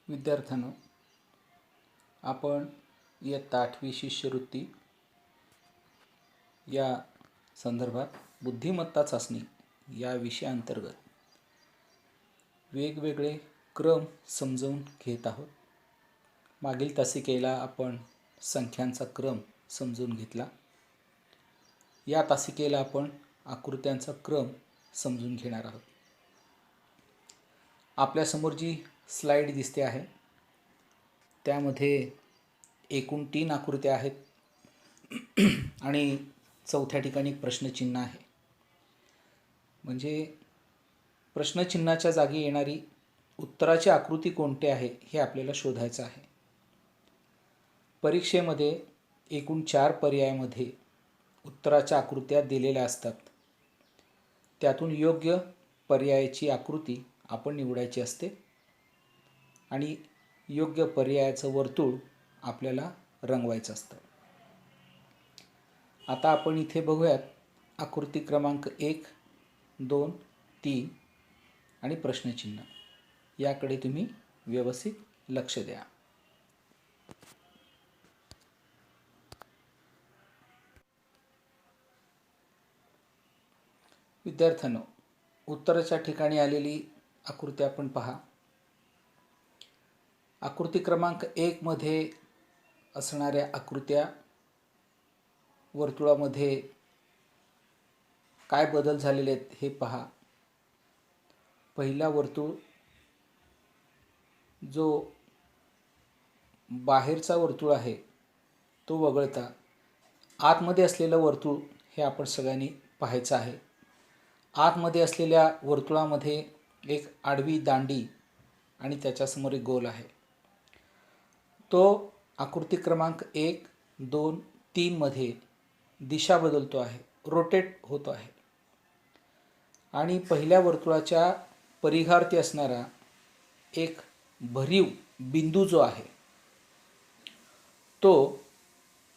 विद्यार्थ्यांनो, आपण इयत्ता 8वी शिष्यवृत्ती या संदर्भात बुद्धिमत्ता चाचणी या विषयाअंतर्गत वेगवेगळे क्रम समजून घेत आहोत. मागील तासिकेला आपण संख्यांचा क्रम समजून घेतला. या तासिकेला आपण आकृत्यांचा क्रम समजून घेणार आहोत. आपल्यासमोर जी स्लाईड दिसते आहे त्यामध्ये एकूण 3 आकृत्या आहेत आणि चौथ्या ठिकाणी प्रश्नचिन्ह आहे. म्हणजे प्रश्नचिन्हाच्या जागी येणारी उत्तराची आकृती कोणती आहे हे आपल्याला शोधायचं आहे. परीक्षेमध्ये एकूण 4 पर्यायामध्ये उत्तराच्या आकृत्या दिलेल्या असतात. त्यातून योग्य पर्यायाची आकृती आपण निवडायची असते आणि योग्य पर्यायाचं वर्तुळ आपल्याला रंगवायचं असतं. आता आपण इथे बघूयात आकृती क्रमांक 1, 2, 3 आणि प्रश्नचिन्ह याकडे तुम्ही व्यवस्थित लक्ष द्या. विद्यार्थ्यांनो, उत्तराच्या ठिकाणी आलेली आकृती आपण पहा. आकृती क्रमांक 1 मध्ये असणाऱ्या आकृत्या वर्तुळामध्ये काय बदल झालेले आहेत हे पहा. पहिला वर्तुळ जो बाहेरचा वर्तुळ आहे तो वगळता आतमध्ये असलेलं वर्तुळ हे आपण सगळ्यांनी पाहायचं आहे. आतमध्ये असलेल्या वर्तुळामध्ये एक आडवी दांडी आणि त्याच्यासमोर एक गोल आहे. तो आकृती क्रमांक 1, 2, 3 मध्ये दिशा बदलतो आहे, रोटेट होतो आहे. आणि पहिल्या वर्तुळाच्या परिघावरती असणारा एक भरीव बिंदू जो आहे तो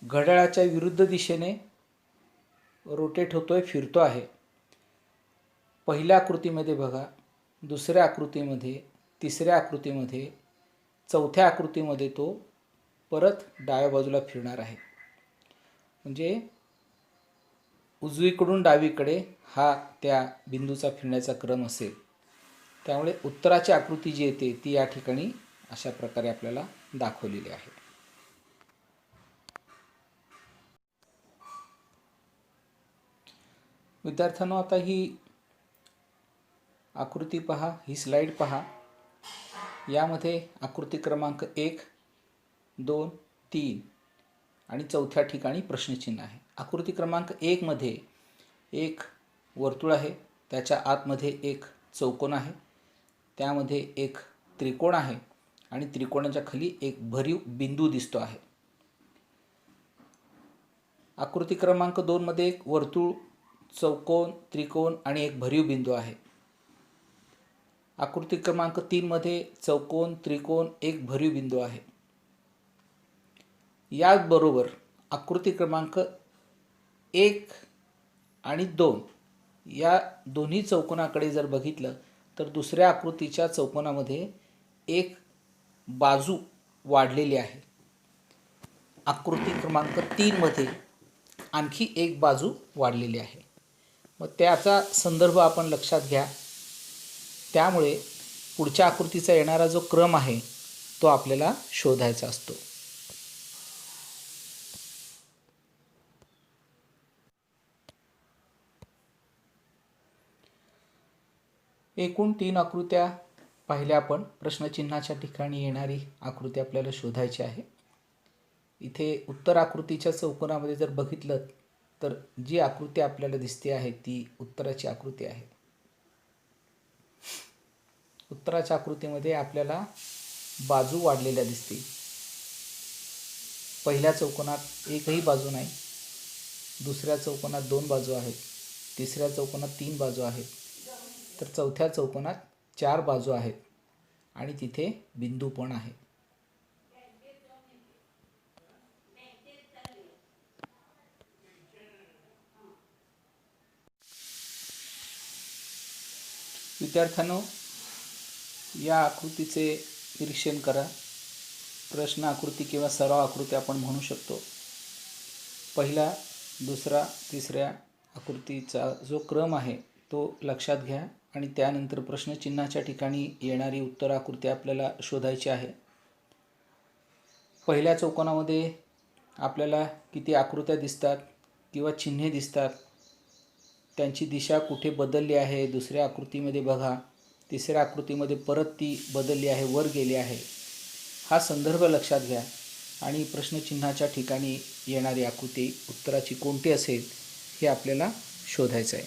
घड्याळाच्या विरुद्ध दिशेने रोटेट होतोय, फिरतो आहे. पहिल्या आकृतीमध्ये बघा, दुसऱ्या आकृतीमध्ये, तिसऱ्या आकृतीमध्ये, चौथ्या आकृतीमध्ये तो परत डाव्या बाजूला फिरणार आहे. म्हणजे उजवीकडून डावीकडे हा त्या बिंदूचा फिरण्याचा क्रम असेल. त्यामुळे उत्तराची आकृती जी येते ती या ठिकाणी अशा प्रकारे आपल्याला दाखवलेली आहे. विद्यार्थ्यांनो, आता ही आकृती पहा, ही स्लाईड पहा. यामध्ये आकृती क्रमांक 1, 2, 3 आणि चौथ्या ठिकाणी प्रश्नचिन्ह आहे. आकृती क्रमांक 1 मध्ये एक वर्तुळ आहे, त्याच्या आतमध्ये एक चौकोन आहे, त्यामध्ये एक त्रिकोण आहे आणि त्रिकोणाच्या खाली एक भरीव बिंदू दिसतो आहे. आकृती क्रमांक 2 मध्ये एक वर्तुळ, चौकोन, त्रिकोण आणि एक भरीव बिंदू आहे. आकृती क्रमांक 3 मध्ये चौकोन, त्रिकोण, एक भरीव बिंदू आहे. याचबरोबर आकृती क्रमांक 1 आणि 2 या दोन्ही चौकोनाकडे जर बघितलं तर दुसऱ्या आकृतीच्या चौकोनामध्ये एक बाजू वाढलेली आहे. आकृती क्रमांक 3 मध्ये आणखी एक बाजू वाढलेली आहे. मग त्याचा संदर्भ आपण लक्षात घ्या. त्यामुळे पुढच्या आकृतीचा येणारा जो क्रम आहे तो आपल्याला शोधायचा असतो. एकूण 3 आकृत्या पाहिल्या आपण. प्रश्नचिन्हाच्या ठिकाणी येणारी आकृती आपल्याला शोधायची आहे. इथे उत्तर आकृतीच्या चौकोनामध्ये जर बघितलं तर जी आकृती आपल्याला दिसते आहे ती उत्तराची आकृती आहे. उत्तराच्या आकृतीमध्ये आपल्याला बाजू वाढलेल्या दिसतील. पहिल्या चौकोनात एकही बाजू नाही, दुसऱ्या चौकोनात 2 बाजू आहेत, तिसऱ्या चौकोनात 3 बाजू आहेत, तर चौथ्या चौकोनात 4 बाजू आहेत आणि तिथे बिंदू पण आहे. विद्यार्थ्यांनो, या आकृतीचे निरीक्षण करा. प्रश्न आकृती किंवा सराव आकृती आपण म्हणू शकतो. पहिला, दुसरा, तिसऱ्या आकृतीचा जो क्रम आहे तो लक्षात घ्या आणि त्यानंतर प्रश्नचिन्हाच्या ठिकाणी येणारी उत्तर आकृती आपल्याला शोधायची आहे. पहिल्या चौकोनामध्ये आपल्याला किती आकृत्या दिसतात किंवा चिन्हे दिसतात, त्यांची दिशा कुठे बदलली आहे दुसऱ्या आकृतीमध्ये बघा. तिसऱ्या आकृतीमध्ये परत ती बदलली आहे, वर गेली आहे. हा संदर्भ लक्षात घ्या आणि प्रश्नचिन्हाच्या ठिकाणी येणारी आकृती उत्तराची कोणती असेल हे आपल्याला शोधायचं आहे.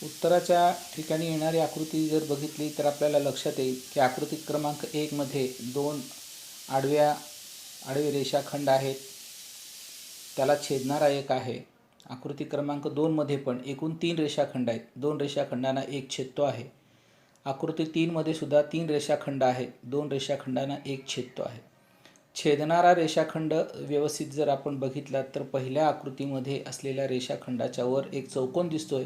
उत्तराच्या ठिकाणी येणारी आकृती जर बघितली तर आपल्याला लक्षात येईल की आकृती क्रमांक 1 मध्ये 2 आडवे रेषाखंड आहेत, त्याला छेदणारा एक आहे. आकृती क्रमांक 2 मध्ये पण एकूण 3 रेषाखंड आहेत, 2 रेषाखंडांना एक छेदतो आहे. आकृती 3 मध्ये सुद्धा 3 रेषाखंड आहेत, 2 रेषाखंडांना एक छेदतो आहे. छेदणारा रेषाखंड व्यवस्थित जर आपण बघितला तर पहिल्या आकृतीमध्ये असलेल्या रेषाखंडाच्या वर एक चौकोन दिसतोय,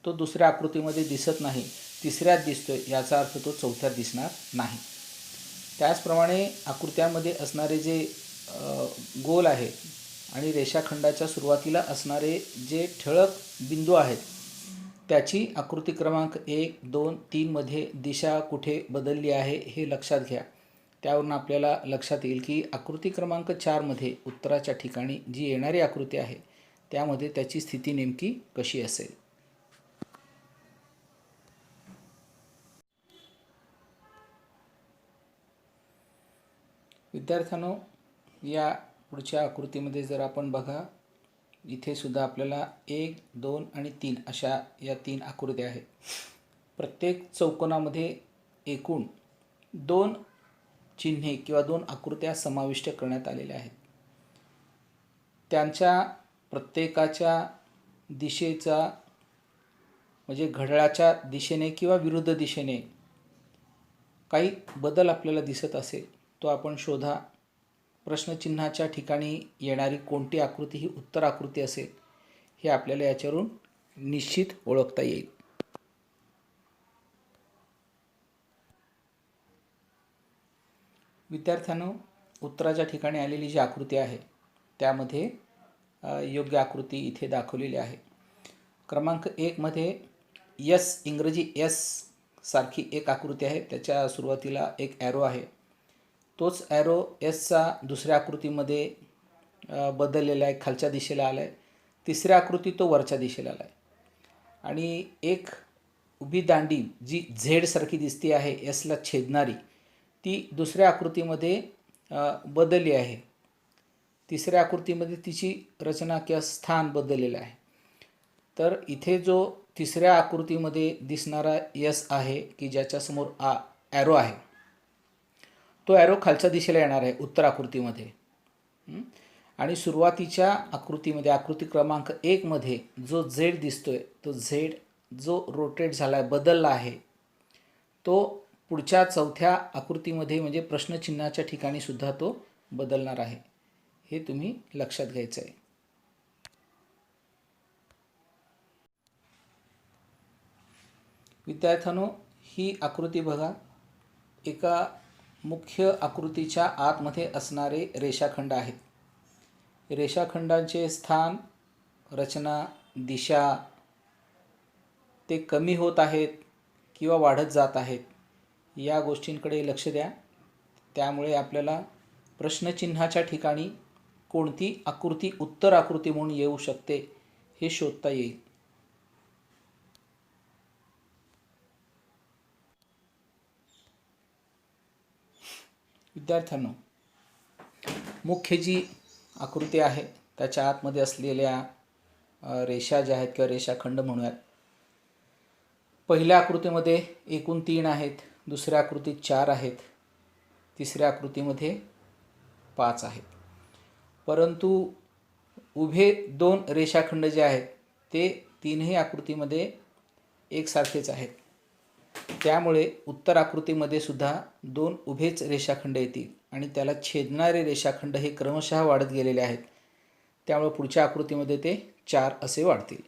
तो दुसऱ्या आकृतीमध्ये दिसत नाही, तिसऱ्यात दिसतोय, याचा अर्थ तो चौथ्यात दिसणार नाही. त्याचप्रमाणे आकृत्यामध्ये असणारे जे गोल आहेत आणि रेषाखंडाच्या सुरुवातीला असणारे जे ठळक बिंदू आहेत त्याची आकृती क्रमांक 1, 2, 3 मध्ये दिशा कुठे बदलली आहे हे लक्षात घ्या. त्यावरून आपल्याला लक्षात येईल की आकृती क्रमांक 4 मध्ये उत्तराच्या ठिकाणी जी येणारी आकृती आहे त्यामध्ये त्याची स्थिती नेमकी कशी असेल. विद्यार्थ्यांनो, या पुढच्या आकृतीमध्ये जर आपण बघा, इथे सुद्धा आपल्याला 1, 2 आणि 3 अशा या 3 आकृत्या आहेत. प्रत्येक चौकोनामध्ये एकूण 2 चिन्हे किंवा 2 आकृत्या समाविष्ट करण्यात आलेल्या आहेत. त्यांच्या प्रत्येकाच्या दिशेचा म्हणजे घड्याळाच्या दिशेने किंवा विरुद्ध दिशेने काही बदल आपल्याला दिसत असेल तो आपण शोधा. प्रश्नचिन्हाच्या ठिकाणी येणारी कोणती आकृती ही उत्तर आकृती असेल हे आपल्याला याच्यावरून निश्चित ओळखता येईल. विद्यार्थ्यांनो, उत्तराच्या ठिकाणी आलेली जी आकृती आहे त्यामध्ये योग्य आकृती इथे दाखवलेली आहे. क्रमांक 1 मध्ये एस, इंग्रजी एस सारखी एक आकृती आहे, त्याच्या सुरुवातीला एक ॲरो आहे. तोच ॲरो एसचा दुसऱ्या आकृतीमध्ये बदललेला आहे, खालच्या दिशेला आला आहे. तिसऱ्या आकृती तो वरच्या दिशेला आला आहे. आणि एक उभी दांडी जी झेड सारखी दिसते आहे एसला छेदणारी, ती दुसऱ्या आकृतीमध्ये बदलली आहे. तिसऱ्या आकृतीमध्ये तिची रचना किंवा स्थान बदललेलं आहे. तर इथे जो तिसऱ्या आकृतीमध्ये दिसणारा एस आहे की ज्याच्यासमोर ॲरो आहे, तो ॲरो खालच्या दिशेला येणार आहे उत्तर आकृतीमध्ये. आणि सुरुवातीच्या आकृतीमध्ये आकृती क्रमांक 1 मध्ये जो झेड दिसतोय तो झेड जो रोटेट झाला आहे, बदलला आहे, तो पुढच्या चौथ्या आकृतीमध्ये म्हणजे प्रश्नचिन्हाच्या ठिकाणी सुद्धा तो बदलणार आहे. हे तुम्ही लक्षात घ्यायचं आहे. विद्यार्थ्यांनो, ही आकृती बघा. एका मुख्य आकृतीच्या आतमध्ये असणारे रेषाखंड आहेत. रेषाखंडांचे स्थान, रचना, दिशा ते कमी होत आहेत किंवा वाढत जात आहेत या गोष्टींकडे लक्ष द्या. त्यामुळे आपल्याला प्रश्नचिन्हाच्या ठिकाणी कोणती आकृती उत्तर आकृती म्हणून येऊ शकते हे शोधता येईल. विद्यार्थ्यांनो, मुख्य जी आकृती आहे त्याच्या आतमध्ये असलेल्या रेषा ज्या आहेत किंवा रेषाखंड म्हणूयात, पहिल्या आकृतीमध्ये एकूण 3 आहेत, दुसऱ्या आकृतीत 4 आहेत, तिसऱ्या आकृतीमध्ये 5 आहेत. परंतु उभे 2 रेषाखंड जे आहेत ते तीनही आकृतीमध्ये एकसारखेच आहेत. त्यामुळे उत्तर आकृतीमध्ये सुद्धा 2 उभेच रेषाखंड येतील आणि त्याला छेदणारे रेषाखंड हे क्रमशः वाढत गेलेले आहेत. त्यामुळे पुढच्या आकृतीमध्ये ते 4 असे वाढतील.